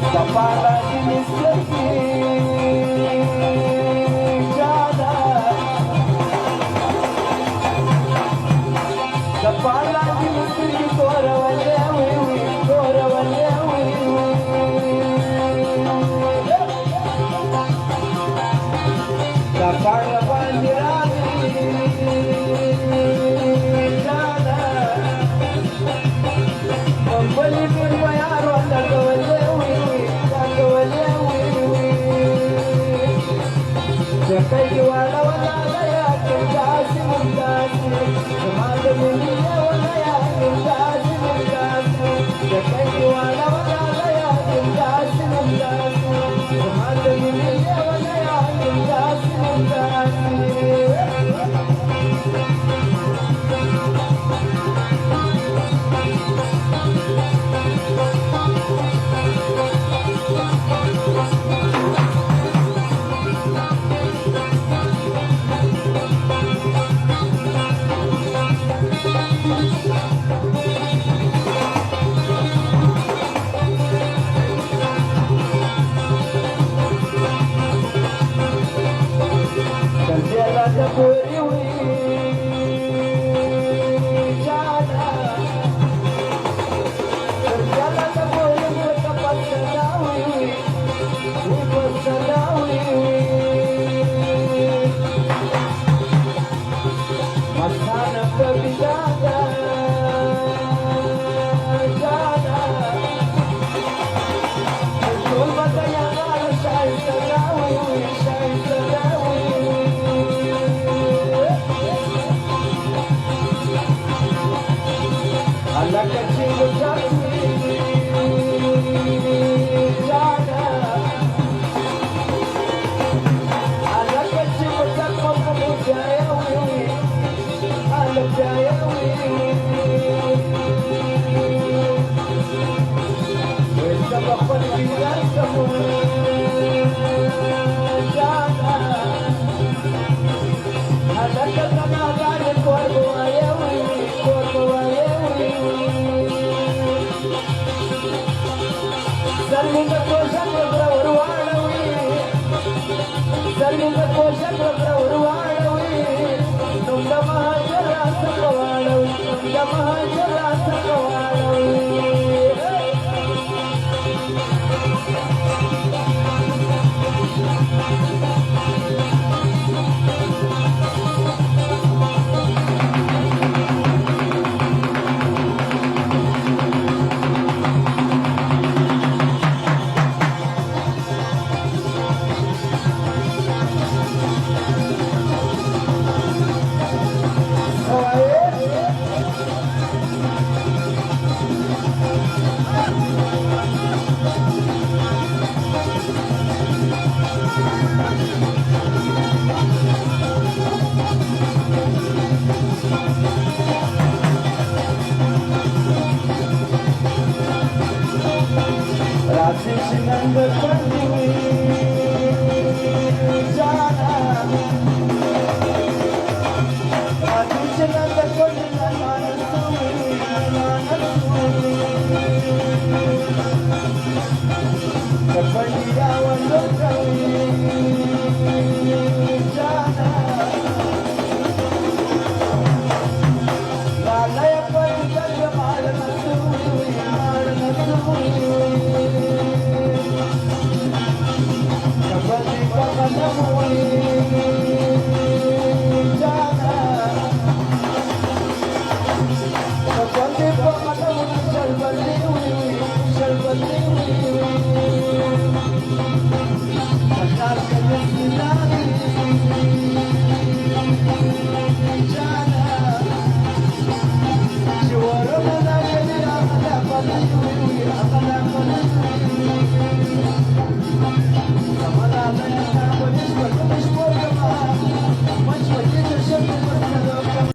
कपाला दिसती जादा कपाला दिसती कोरवले कपाळ बांधिरा जादा कंपनी निर्मया रोंदवले जकै वाडवला गया कंदास मुंदास समाज मिलिया वया कंदास मुंदास जकै वाडवला गया कंदास मुंदास समाज मिलिया वया कंदास मुंदास पोरी हुई जादा त्याला तर पोरी पसंदा हुई मस्तान कभी जादा जादा ढोल बजाया शाही सजा हुई कच्ची जादा आला कच्ची जाया हुई अलग जाया हुई सब अपन बिना जादा आला कच्चा गाने कोरबो आया हुई सर्विंग पोषक वाढवी सर्विंग पोषक वाढवी तुमच्या महाजरास वाढवी तुमच्या महाजरास वाढवी राशि नंद